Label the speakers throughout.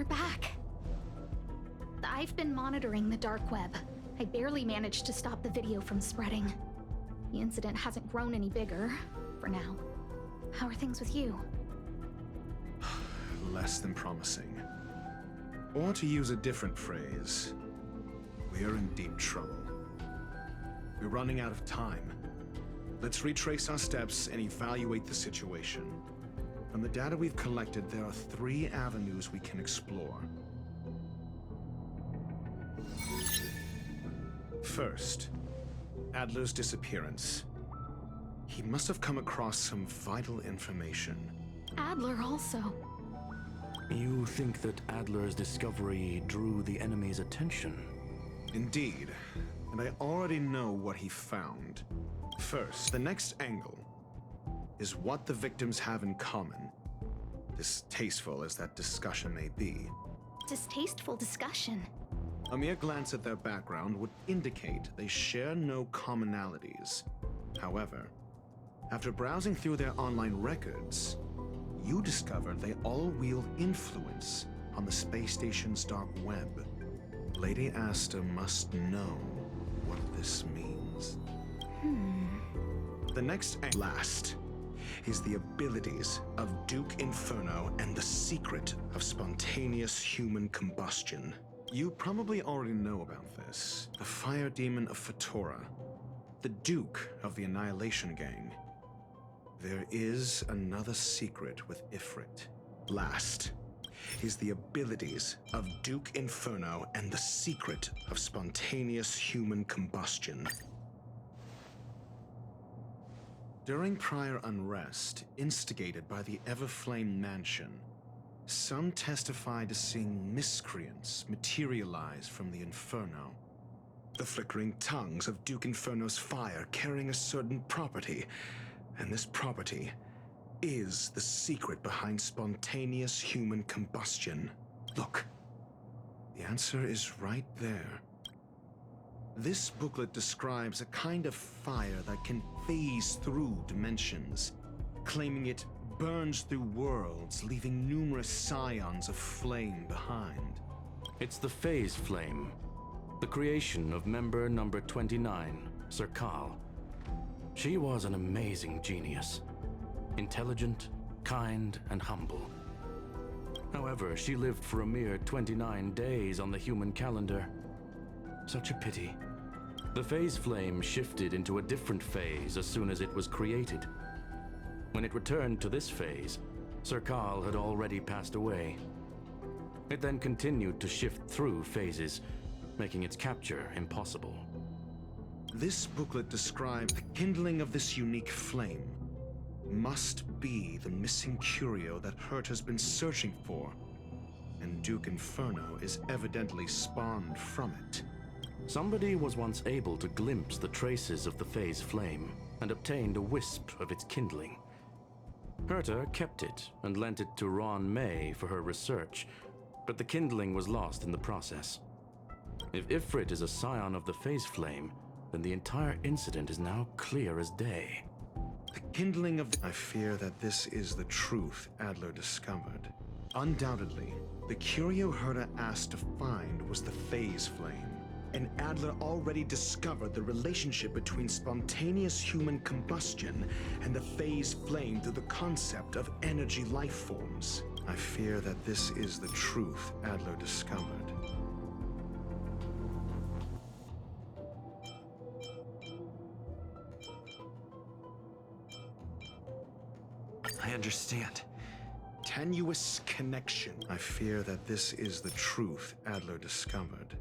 Speaker 1: back. I've been monitoring the dark web. I barely managed to stop the video from spreading. The incident hasn't grown any bigger, for now. How are things with you?
Speaker 2: Less than promising. Or to use a different phrase, we're in deep trouble. We're running out of time. Let's retrace our steps and evaluate the situation. From the data we've collected, there are 3 avenues we can explore. First, Adler's disappearance. He must have come across some vital information.
Speaker 1: Adler also.
Speaker 3: You think that Adler's discovery drew the enemy's attention?
Speaker 2: Indeed, and I already know what he found. First, the next angle is what the victims have in common, distasteful as that discussion may be.
Speaker 1: Distasteful discussion?
Speaker 2: A mere glance at their background would indicate they share no commonalities. However, after browsing through their online records, you discovered they all wield influence on the space station's dark web. Lady Asta must know what this means. The next and last is the abilities of Duke Inferno and the secret of spontaneous human combustion. You probably already know about this. The fire demon of Fatora, the Duke of the Annihilation Gang. There is another secret with Ifrit. Last is the abilities of Duke Inferno and the secret of spontaneous human combustion. During prior unrest, instigated by the Everflame Mansion, some testified to seeing miscreants materialize from the Inferno. The flickering tongues of Duke Inferno's fire carrying a certain property, and this property is the secret behind spontaneous human combustion. Look, the answer is right there. This booklet describes a kind of fire that can phase through dimensions, claiming it burns through worlds, leaving numerous scions of flame behind.
Speaker 3: It's the Phase Flame, the creation of member number 29, Serkal. She was an amazing genius. Intelligent, kind, and humble. However, she lived for a mere 29 days on the human calendar. Such a pity. The Phase Flame shifted into a different phase as soon as it was created. When it returned to this phase, Serkal had already passed away. It then continued to shift through phases, making its capture impossible.
Speaker 2: This booklet describes the kindling of this unique flame must be the missing curio that Hurt has been searching for, and Duke Inferno is evidently spawned from it.
Speaker 3: Somebody was once able to glimpse the traces of the Phase Flame and obtained a wisp of its kindling. Herta kept it and lent it to Ron May for her research, but the kindling was lost in the process. If Ifrit is a scion of the Phase Flame, then the entire incident is now clear as day.
Speaker 2: The kindling of I fear that this is the truth Adler discovered. Undoubtedly, the curio Herta asked to find was the Phase Flame, and Adler already discovered the relationship between spontaneous human combustion and the Phase Flame through the concept of energy life forms. I fear that this is the truth Adler discovered.
Speaker 4: I understand.
Speaker 2: Tenuous connection. I fear that this is the truth Adler discovered.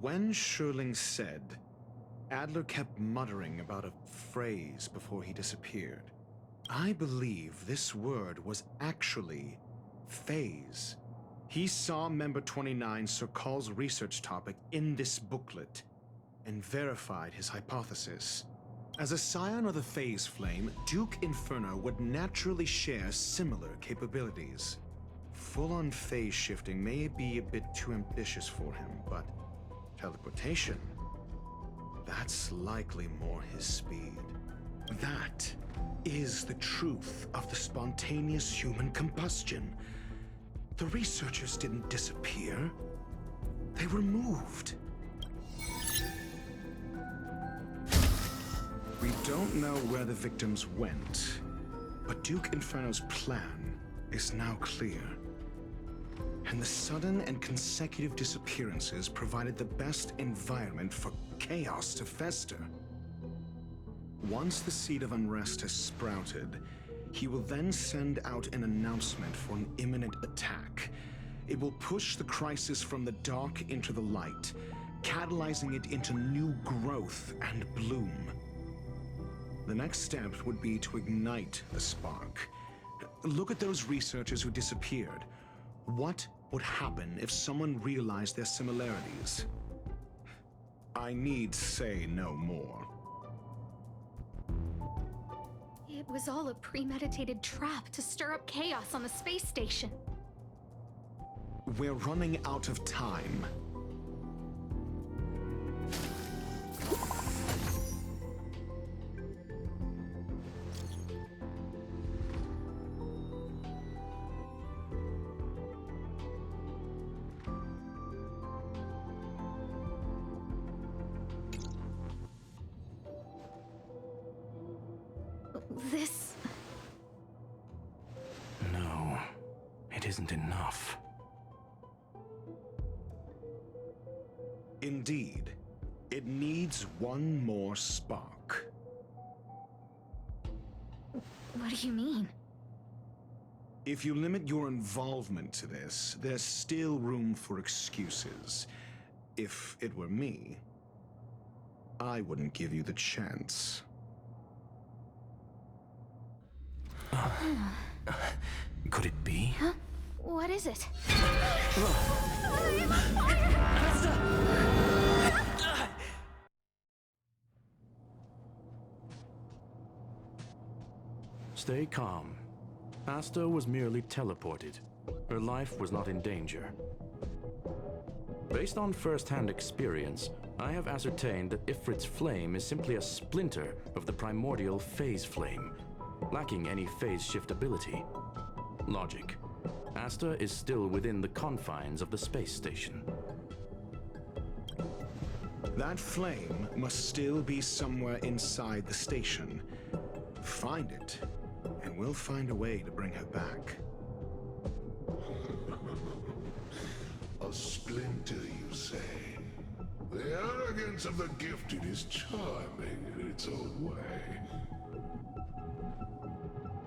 Speaker 2: When Sherling said, Adler kept muttering about a phrase before he disappeared. I believe this word was actually phase. He saw member 29 Serkal's research topic in this booklet and verified his hypothesis. As a scion of the Phase Flame, Duke Inferno would naturally share similar capabilities. Full-on phase shifting may be a bit too ambitious for him, but teleportation, that's likely more his speed. That is the truth of the spontaneous human combustion. The researchers didn't disappear. They were moved. We don't know where the victims went, but Duke Inferno's plan is now clear. And the sudden and consecutive disappearances provided the best environment for chaos to fester. Once the seed of unrest has sprouted, he will then send out an announcement for an imminent attack. It will push the crisis from the dark into the light, catalyzing it into new growth and bloom. The next step would be to ignite the spark. Look at those researchers who disappeared. What would happen if someone realized their similarities? I need say no more.
Speaker 1: It was all a premeditated trap to stir up chaos on the space station.
Speaker 2: We're running out of time.
Speaker 1: This...
Speaker 3: No, it isn't enough.
Speaker 2: Indeed, it needs one more spark.
Speaker 1: What do you mean?
Speaker 2: If you limit your involvement to this, there's still room for excuses. If it were me, I wouldn't give you the chance.
Speaker 3: Could it be?
Speaker 1: Huh? What is it?
Speaker 3: Stay calm. Asta was merely teleported. Her life was not in danger. Based on first-hand experience, I have ascertained that Ifrit's flame is simply a splinter of the primordial phase flame, lacking any phase shift ability. Logic. Asta is still within the confines of the space station.
Speaker 2: That flame must still be somewhere inside the station. Find it, and we'll find a way to bring her back.
Speaker 5: A splinter, you say? The arrogance of the gifted is charming in its own way.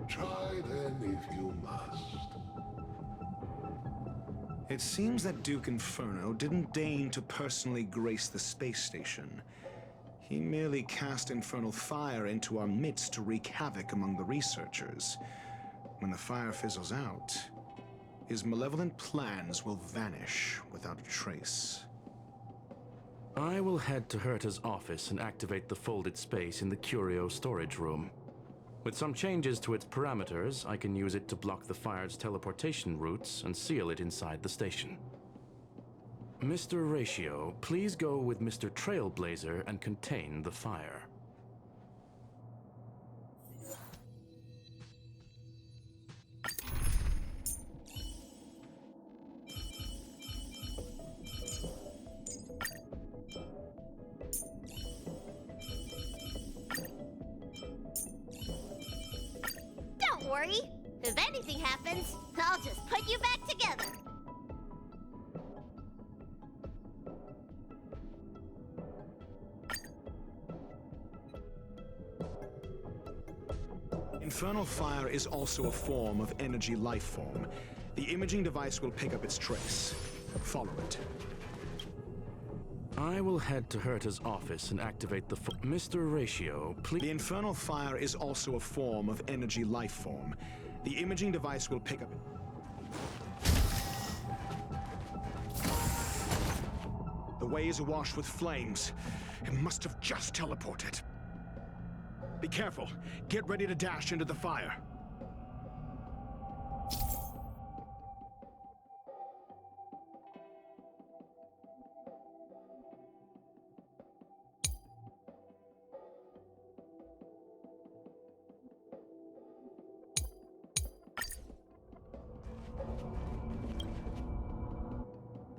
Speaker 5: Try then if you must.
Speaker 2: It seems that Duke Inferno didn't deign to personally grace the space station. He merely cast infernal fire into our midst to wreak havoc among the researchers. When the fire fizzles out, his malevolent plans will vanish without a trace.
Speaker 3: I will head to Herta's office and activate the folded space in the curio storage room. With some changes to its parameters, I can use it to block the fire's teleportation routes and seal it inside the station. Mr. Ratio, please go with Mr. Trailblazer and contain the fire.
Speaker 6: Don't worry. If anything happens, I'll just put you back together.
Speaker 2: Infernal fire is also a form of energy life form. The imaging device will pick up its trace. Follow it.
Speaker 3: I will head to Herta's office and activate the Mr. Ratio, please.
Speaker 2: The infernal fire is also a form of energy life form. The imaging device will pick up it. The way is awash with flames. It must have just teleported. Be careful. Get ready to dash into the fire.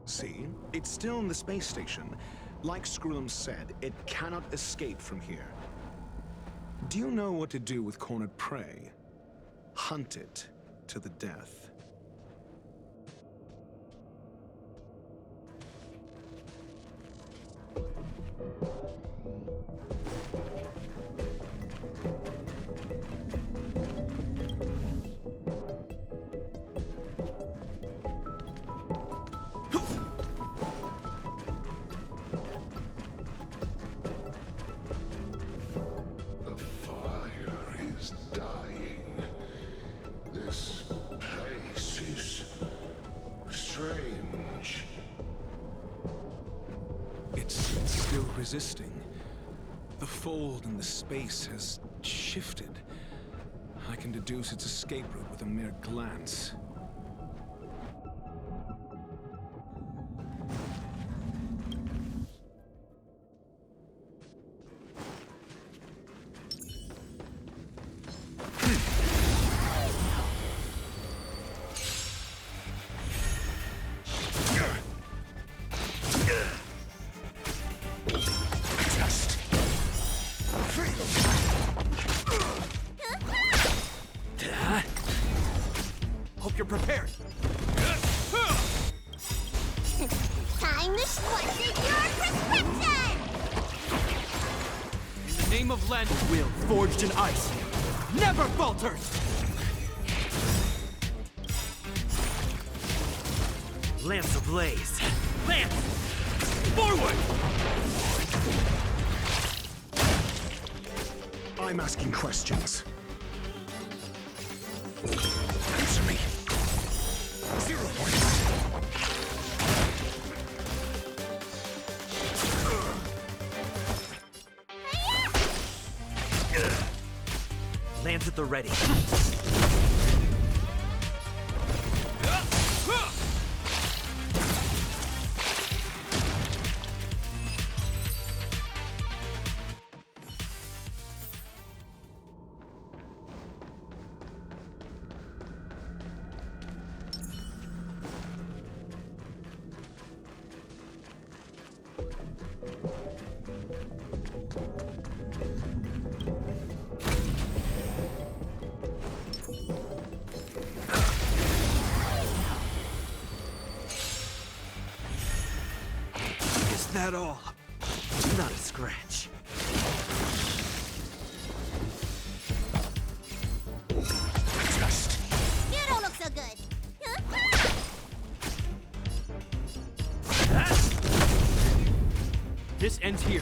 Speaker 2: See? It's still in the space station. Like Skrullum said, it cannot escape from here. Do you know what to do with cornered prey? Hunt it to the death.
Speaker 5: The fire is dying. This place is strange.
Speaker 2: It's still resisting. The fold in the space has shifted. I can deduce its escape route with a mere glance.
Speaker 4: Hope you're prepared.
Speaker 6: Time to squash your prescription!
Speaker 4: In the name of Len, will forged in ice never falters. Lance ablaze. Lance! Forward!
Speaker 2: I'm asking questions. Answer me. 0 points.
Speaker 4: Lance at the ready. Is that all? Not a scratch.
Speaker 6: You don't look so good.
Speaker 4: This ends here.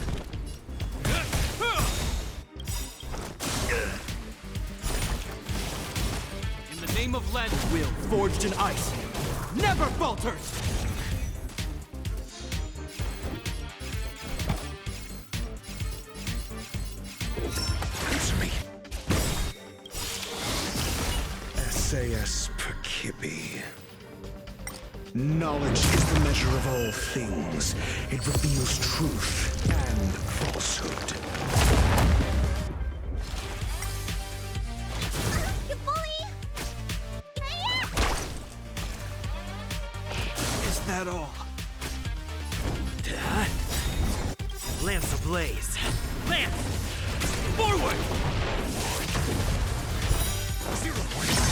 Speaker 4: In the name of Len, will forged in ice never falters.
Speaker 2: Answer me. SAS Perkibi. Knowledge is the measure of all things. It reveals truth and falsehood.
Speaker 6: You bully!
Speaker 4: Is that all? Lance ablaze. Lance! Forward!
Speaker 2: 0 points.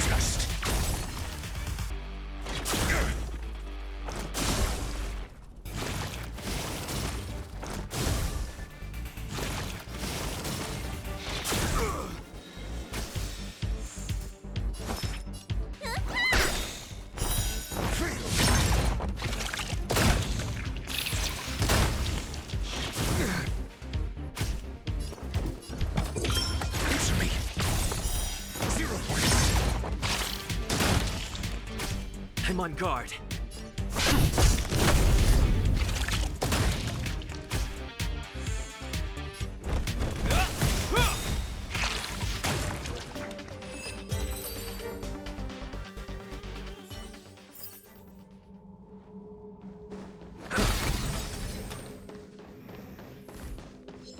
Speaker 2: Just. Answer me. 0 points.
Speaker 4: I'm on guard.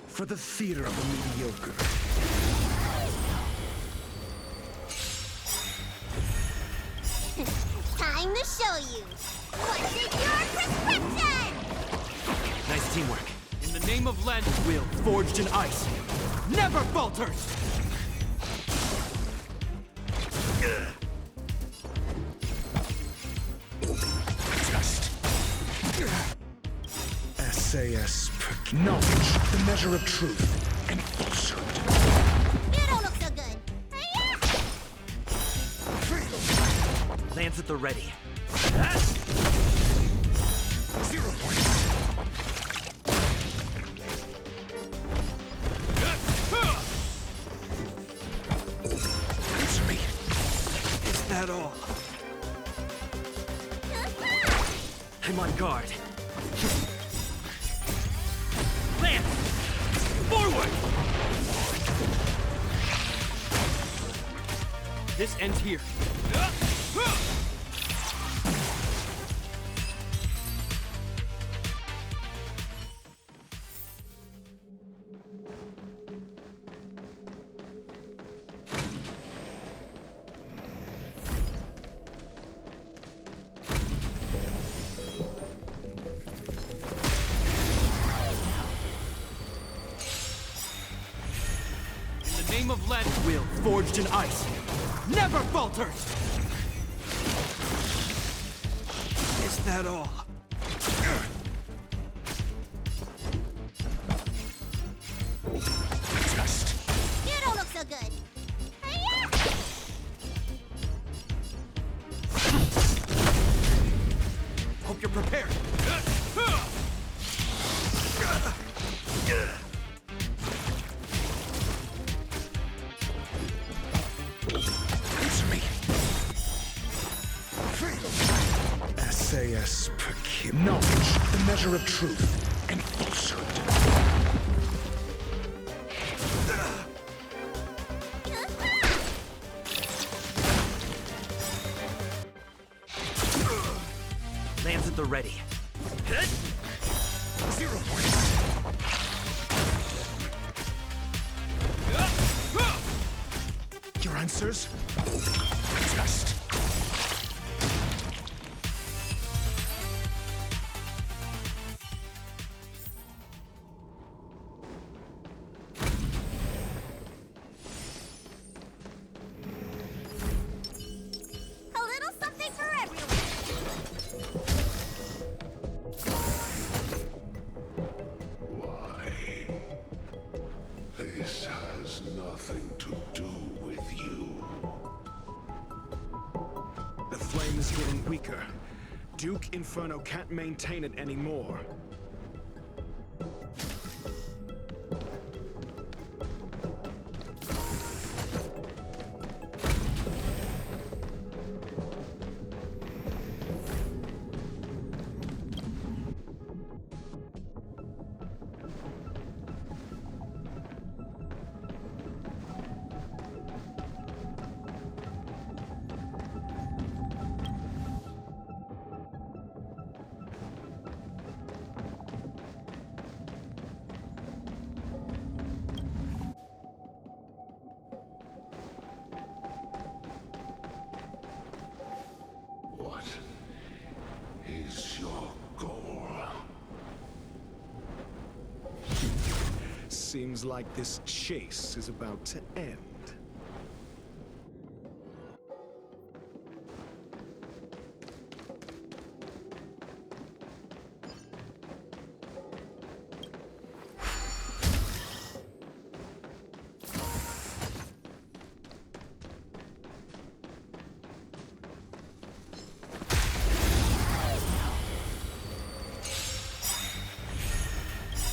Speaker 2: For the theater of the mediocre.
Speaker 6: Time to show you. What's in your prescription?
Speaker 4: Nice teamwork. In the name of Lend's will, forged in ice, never falters!
Speaker 2: SAS knowledge, the measure of truth and falsehood.
Speaker 6: You don't look so good. Hiya!
Speaker 4: Lance at the ready.
Speaker 2: 0 points. Answer me.
Speaker 4: Is that all? I'm on guard. Lance! Forward! This ends here. Name of Lend's will, forged in ice, never falters! Is that all?
Speaker 2: Just.
Speaker 6: You don't look so good. Hiya!
Speaker 4: Hope you're prepared.
Speaker 2: Answer me. SAS knowledge, the measure of truth and falsehood.
Speaker 4: Lance at the ready.
Speaker 2: 0 points. Your answers? Just.
Speaker 6: A little something for everyone.
Speaker 5: Why? This has nothing to do with you.
Speaker 2: The flame is getting weaker. Duke Inferno can't maintain it anymore.
Speaker 5: What is your goal?
Speaker 2: Seems like this chase is about to end.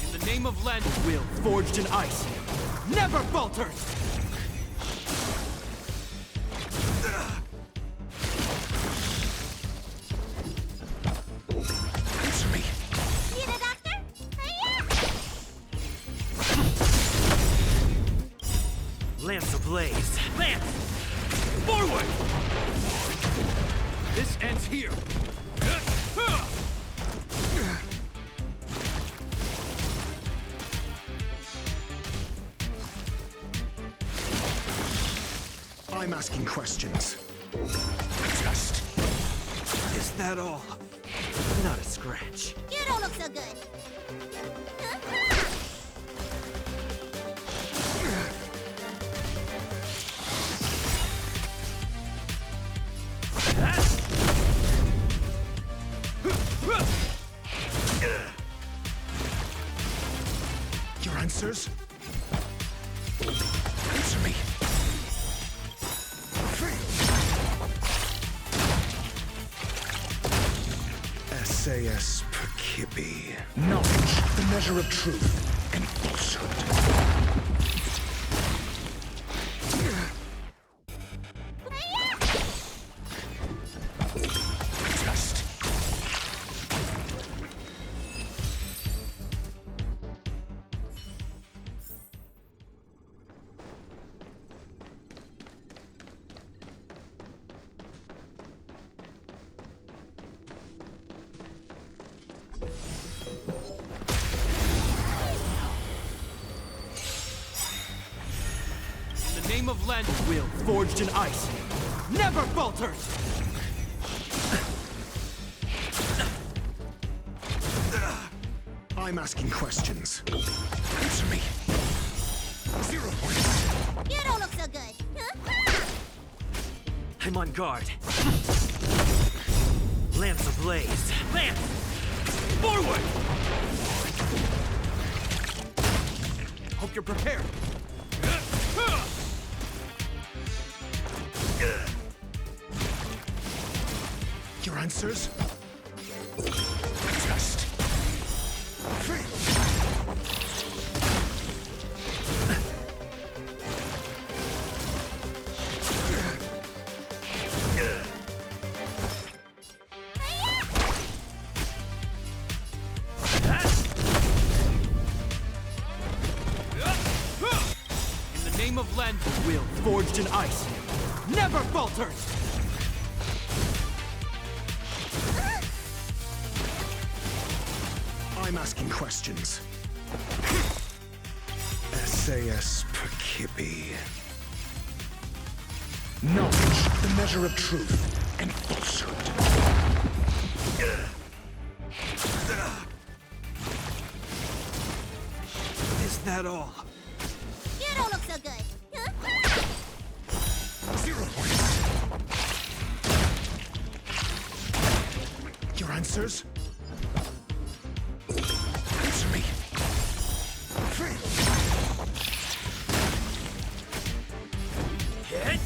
Speaker 4: In the name of Lend's will, forged in ice, never falters!
Speaker 2: Answer me.
Speaker 6: Need a doctor? Hiya!
Speaker 4: Lance ablaze. Lance! Forward! This ends here.
Speaker 2: I'm asking questions. Just.
Speaker 4: that all? Not a scratch.
Speaker 6: You don't look so good.
Speaker 2: Your answers? Answer me. SAS Perkibi. Knowledge, the measure of truth and falsehood. Test.
Speaker 4: In the name of Lend, will forged in ice never falters!
Speaker 2: I'm asking questions. Answer me. 0 points.
Speaker 6: You don't look so good.
Speaker 4: I'm on guard. Lance ablaze. Lance! Forward! Hope you're prepared.
Speaker 2: Your answers? Test.
Speaker 4: In the name of Lend, will forged in ice never falters!
Speaker 2: I'm asking questions. SAS Perkibi. Knowledge, the measure of truth and falsehood.
Speaker 4: Is that all?
Speaker 6: You don't look so good.
Speaker 2: 0 points. Your answers? Answer me.
Speaker 4: Hit!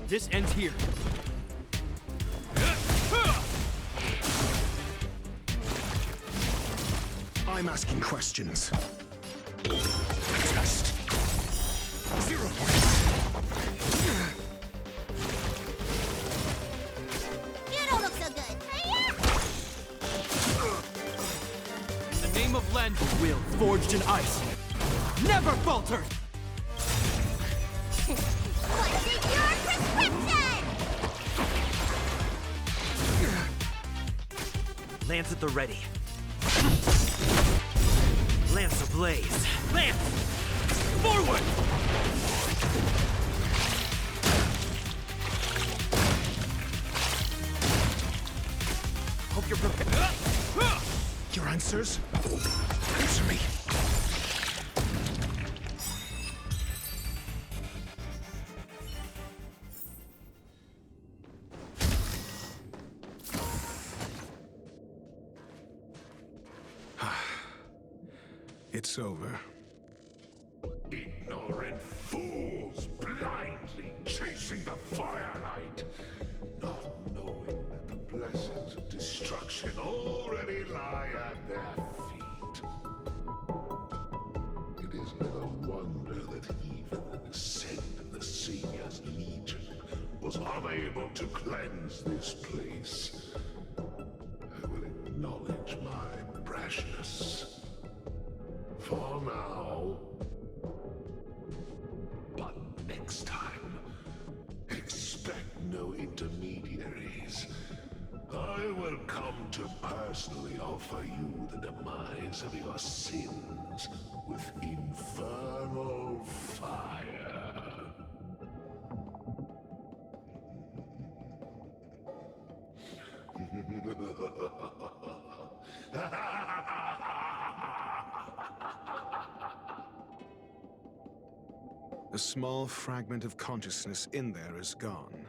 Speaker 4: This ends here.
Speaker 2: I'm asking questions. Test. 0 points.
Speaker 6: You don't look so good.
Speaker 4: In the name of Lend, will forged in ice never falters!
Speaker 6: What's in your prescription?
Speaker 4: Lance at the ready. Lance ablaze. Lance! Forward! Hope you're prepared.
Speaker 2: Your answers? Answer me. It's over.
Speaker 5: Ignorant fools blindly chasing the firelight, not knowing that the blessings of destruction already lie at their feet. It is little wonder that even the descent of the Savior's Legion was unable to cleanse this place. I will acknowledge my brashness. For now. But next time, expect no intermediaries. I will come to personally offer you the demise of your sins with infernal fire.
Speaker 2: A small fragment of consciousness in there is gone.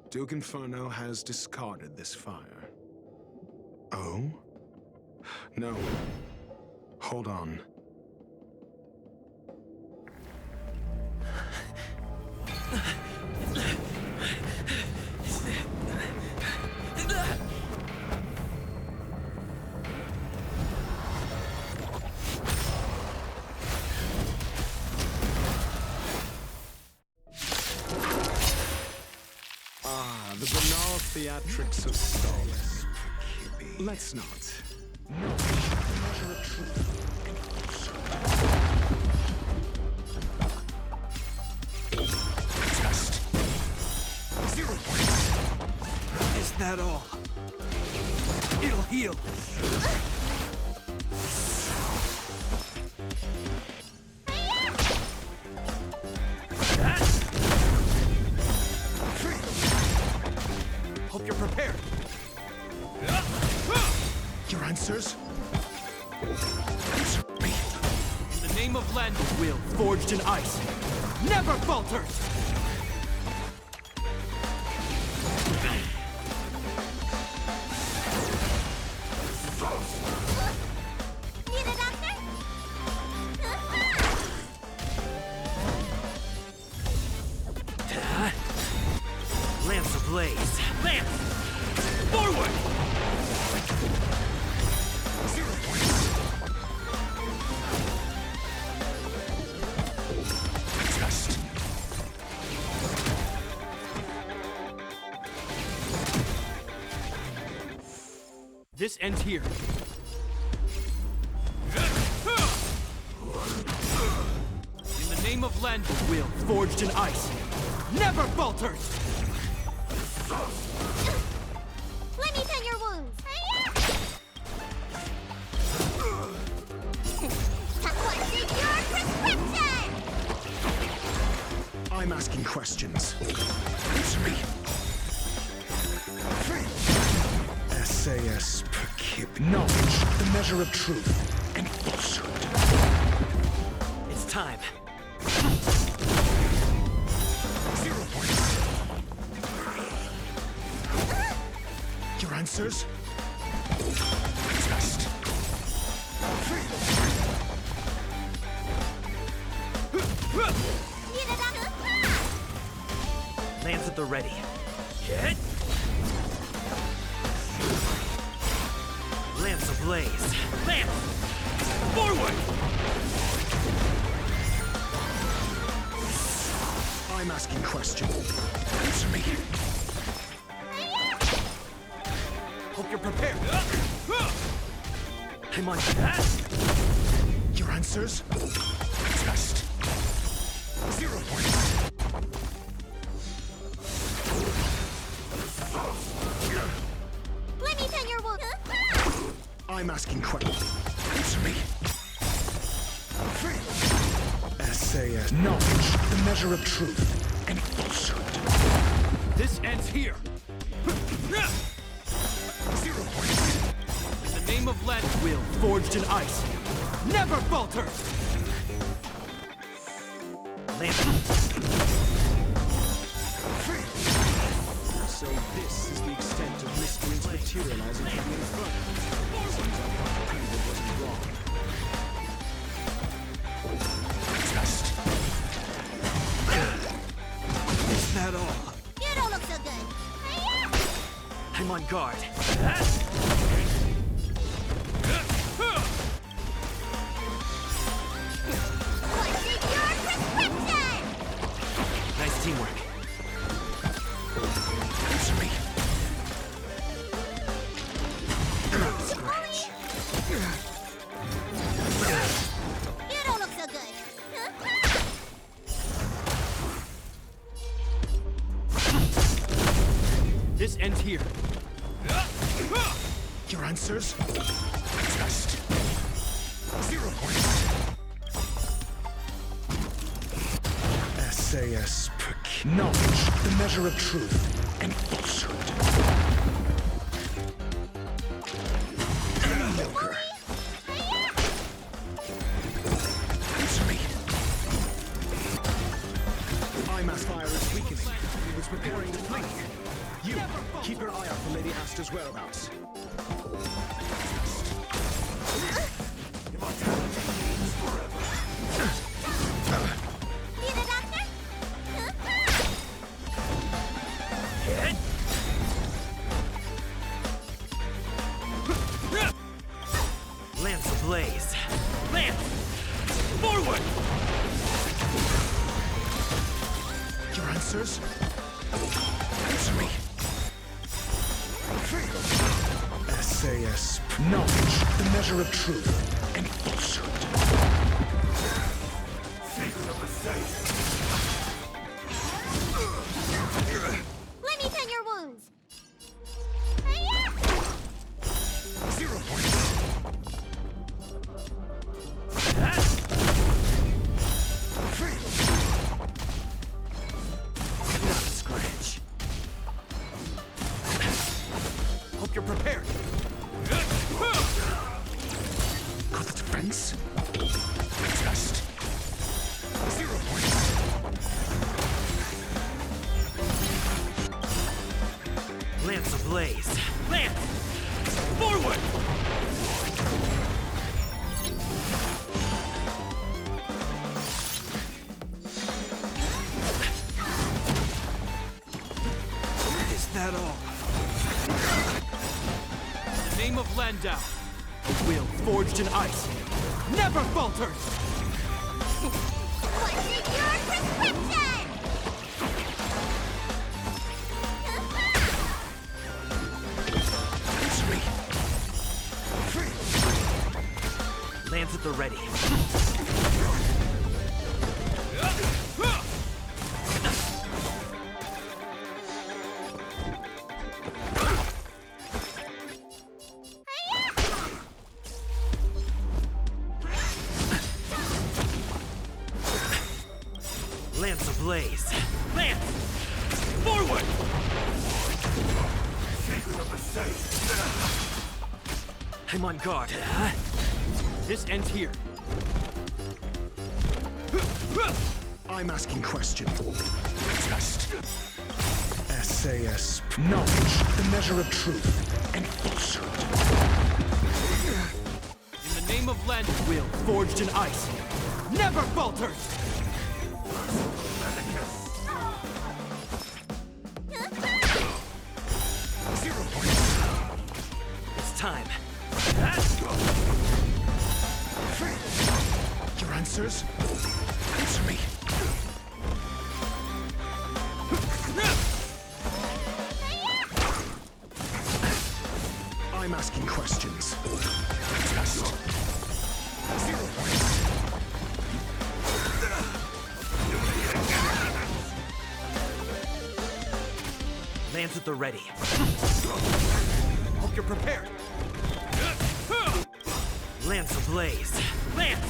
Speaker 2: Duke Inferno has discarded this fire. Oh? No. Hold on. The banal theatrics of Solace. Let's not. No, measure of truth. Test. 0 points.
Speaker 4: Is that all? It'll heal. Hope you're prepared.
Speaker 2: Your answers?
Speaker 4: In the name of Len, will forged in ice never falters.
Speaker 6: Need a doctor?
Speaker 4: Lance ablaze. Lance! Forward!
Speaker 2: 0 points. Test.
Speaker 4: This ends here. In the name of Len, will forged in ice never falters.
Speaker 6: Let me tend your wounds. What's in your prescription?
Speaker 2: I'm asking questions. Answer me. SAS per kib. Knowledge, the measure of truth and falsehood.
Speaker 4: It's time.
Speaker 2: 0 points. Your answers? Test.
Speaker 6: Need a doctor?
Speaker 4: Lance at the ready. Hit! Lance ablaze. Lance! Forward!
Speaker 2: I'm asking questions. Answer me.
Speaker 4: Hope you're prepared. I'm on
Speaker 2: Your answers? Test. 0 points.
Speaker 6: Let me tend your wounds.
Speaker 2: I'm asking questions. Answer me. SAS. Knowledge, the measure of truth and falsehood.
Speaker 4: This ends here.
Speaker 2: 0 points.
Speaker 4: In the name of Len, will forged in ice never falters. Lance.
Speaker 2: So this is the extent of miscreants materializing from the Inferno. Seems like Dr. Peter wasn't wrong. Test.
Speaker 4: Is that all?
Speaker 6: You don't look so good.
Speaker 4: I'm on guard.
Speaker 6: What's in your prescription?
Speaker 4: Nice teamwork.
Speaker 2: Answer me.
Speaker 6: Scratch. You don't look so good.
Speaker 4: This ends here.
Speaker 2: Your answers? Test. 0 points. SAS per kib. Knowledge, the measure of truth and falsehood. is preparing to flee. You, keep your eye out for Lady Asta's whereabouts.
Speaker 6: Need a doctor?
Speaker 4: Lance ablaze. Lance! Forward!
Speaker 2: Your answers? Answer me. SAS. Knowledge, the measure of truth and falsehood.
Speaker 6: Let me tend your wounds.
Speaker 2: 0 points.
Speaker 4: Not a scratch. Hope you're prepared.
Speaker 2: For the defense? Test. 0 points.
Speaker 4: Lance ablaze. Lance! Forward! Is that all? In the name of Landau, a will forged in ice never falters!
Speaker 6: What's in your prescription?
Speaker 2: Answer me.
Speaker 4: Lance at the ready. Lance ablaze. Lance! Forward! I'm on guard. This ends here.
Speaker 2: I'm asking questions. Test. SAS. Knowledge, the measure of truth and falsehood.
Speaker 4: In the name of Land, will forged in ice never falters! It's time.
Speaker 2: Your answers? Answer me. I'm asking questions. Test. 0 points.
Speaker 4: Lance at the ready. Hope you're prepared. Lance ablaze. Lance!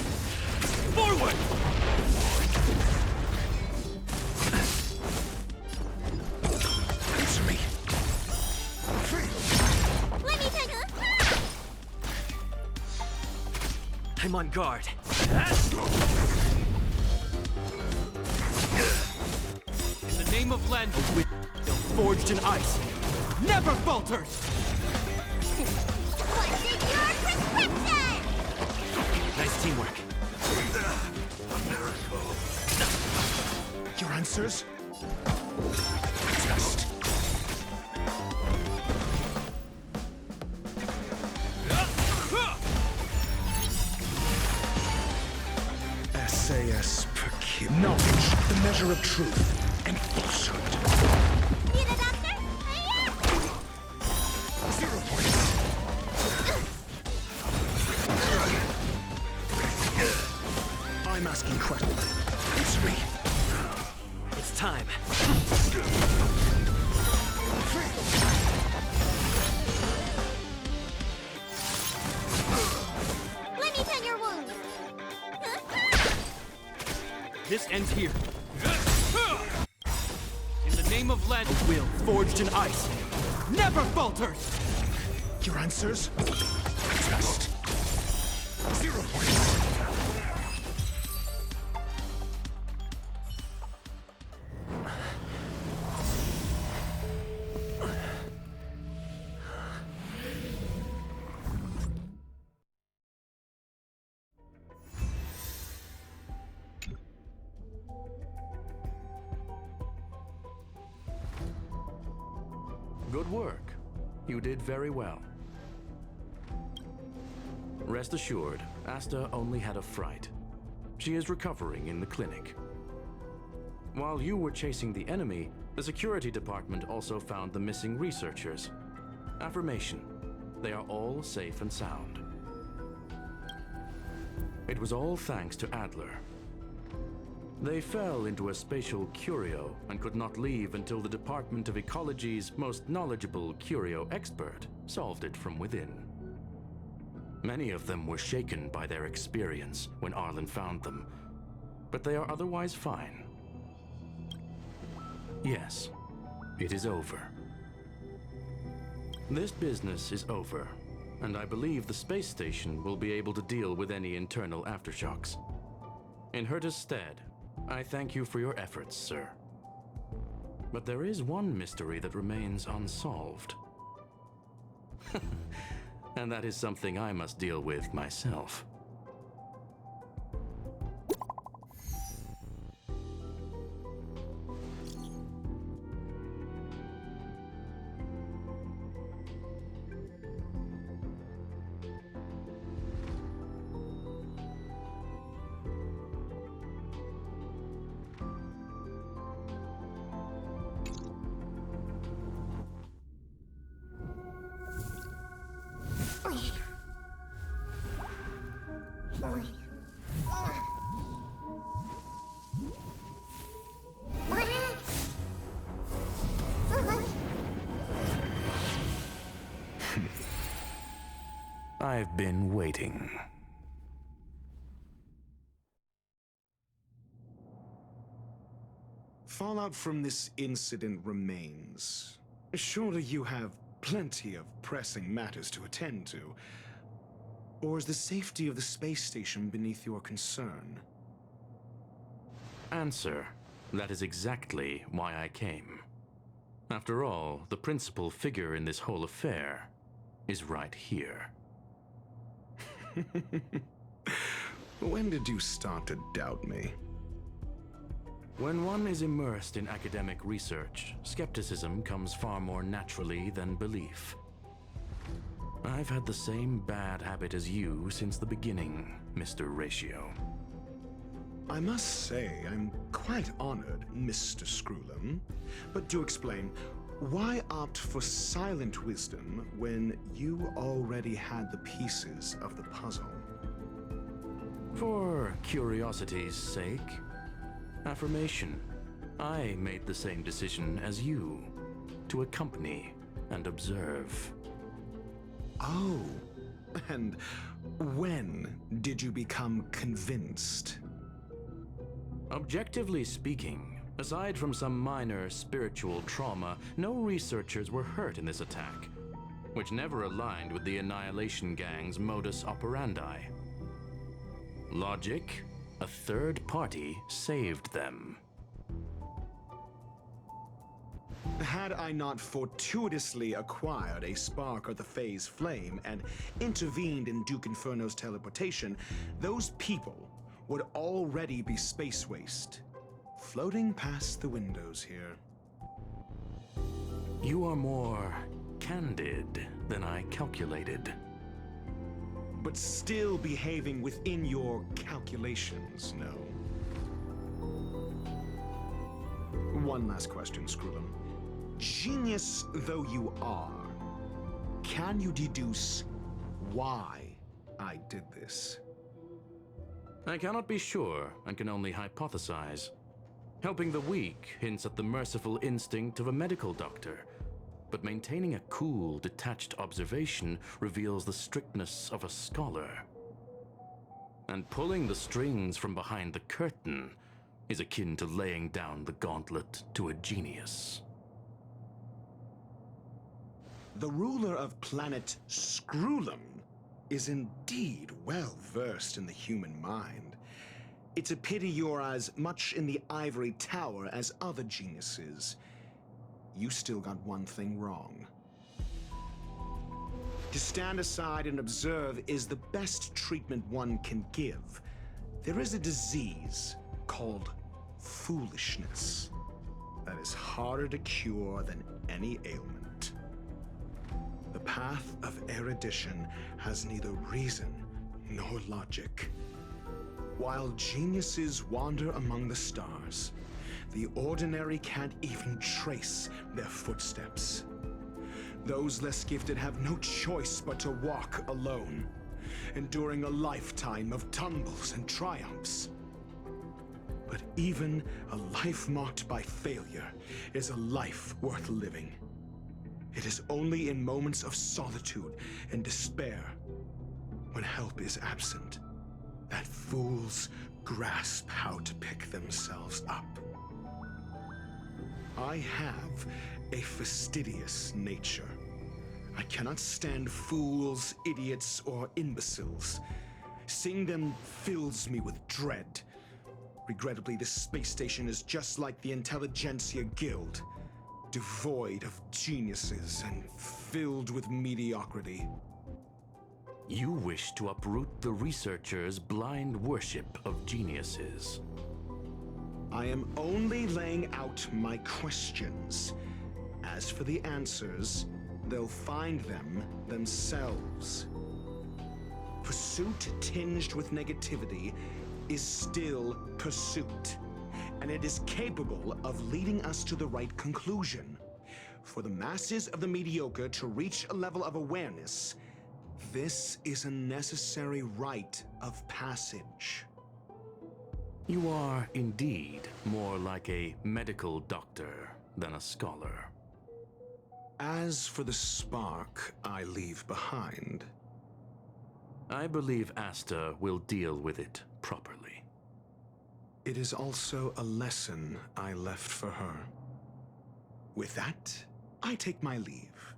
Speaker 4: Forward!
Speaker 2: Answer me.
Speaker 6: Let me take
Speaker 4: I'm on guard. In the name of Land, a will forged in ice never falters!
Speaker 6: What's in your prescription?
Speaker 4: Nice teamwork.
Speaker 2: Your answers? Test. SAS. Knowledge, the measure of truth and falsehood.
Speaker 6: Need a doctor?
Speaker 2: 0 points. I'm asking questions. Answer me.
Speaker 4: It's time.
Speaker 6: Let me tend your wounds.
Speaker 4: This ends here. In the name of Land, a will forged in ice never falters!
Speaker 2: Your answers? Test. 0 points.
Speaker 3: Good work. You did very well. Rest assured, Asta only had a fright. She is recovering in the clinic. While you were chasing the enemy, the security department also found the missing researchers. Affirmation. They are all safe and sound. It was all thanks to Adler. They fell into a spatial curio and could not leave until the Department of Ecology's most knowledgeable curio expert solved it from within. Many of them were shaken by their experience when Arlen found them, but they are otherwise fine. Yes, it is over. This business is over, and I believe the space station will be able to deal with any internal aftershocks. In Herta's stead, I thank you for your efforts, sir. But there is one mystery that remains unsolved. And that is something I must deal with myself. I've been waiting.
Speaker 2: Fallout from this incident remains. Surely you have plenty of pressing matters to attend to. Or is the safety of the space station beneath your concern?
Speaker 3: Answer. That is exactly why I came. After all, the principal figure in this whole affair is right here.
Speaker 2: When did you start to doubt me?
Speaker 3: When one is immersed in academic research, skepticism comes far more naturally than belief. I've had the same bad habit as you since the beginning, Mr. Ratio.
Speaker 2: I must say, I'm quite honored, Mr. Screwlum. But do explain, why opt for silent wisdom when you already had the pieces of the puzzle?
Speaker 3: For curiosity's sake. Affirmation. I made the same decision as you, to accompany and observe.
Speaker 2: Oh, and when did you become convinced?
Speaker 3: Objectively speaking, aside from some minor spiritual trauma, no researchers were hurt in this attack, which never aligned with the Annihilation Gang's modus operandi. Logic? A third party saved them.
Speaker 2: Had I not fortuitously acquired a spark of the phase flame and intervened in Duke Inferno's teleportation, those people would already be space waste, floating past the windows here.
Speaker 3: You are more candid than I calculated.
Speaker 2: But still behaving within your calculations, no? One last question, Screwlum. Genius though you are, can you deduce why I did this?
Speaker 3: I cannot be sure and can only hypothesize. Helping the weak hints at the merciful instinct of a medical doctor, but maintaining a cool, detached observation reveals the strictness of a scholar. And pulling the strings from behind the curtain is akin to laying down the gauntlet to a genius.
Speaker 2: The ruler of planet Screwlum is indeed well versed in the human mind. It's a pity you're as much in the ivory tower as other geniuses. You still got one thing wrong. To stand aside and observe is the best treatment one can give. There is a disease called foolishness that is harder to cure than any ailment. path of erudition has neither reason nor logic. While geniuses wander among the stars, the ordinary can't even trace their footsteps. Those less gifted have no choice but to walk alone, enduring a lifetime of tumbles and triumphs. But even a life marked by failure is a life worth living. It is only in moments of solitude and despair, when help is absent, that fools grasp how to pick themselves up. I have a fastidious nature. I cannot stand fools, idiots, or imbeciles. Seeing them fills me with dread. Regrettably, this space station is just like the Intelligentsia Guild, devoid of geniuses and filled with mediocrity.
Speaker 3: You wish to uproot the researchers' blind worship of geniuses.
Speaker 2: I am only laying out my questions. As for the answers, they'll find them themselves. Pursuit tinged with negativity is still pursuit, and it is capable of leading us to the right conclusion. For the masses of the mediocre to reach a level of awareness, this is a necessary rite of passage.
Speaker 3: You are indeed more like a medical doctor than a scholar.
Speaker 2: As for the spark I leave behind,
Speaker 3: I believe Asta will deal with it properly.
Speaker 2: it is also a lesson I left for her. With that, I take my leave.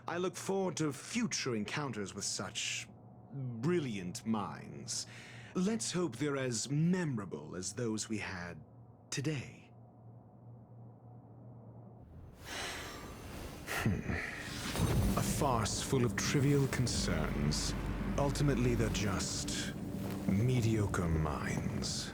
Speaker 2: I look forward to future encounters with such brilliant minds. Let's hope they're as memorable as those we had today. A farce full of trivial concerns. Ultimately, they're just mediocre minds.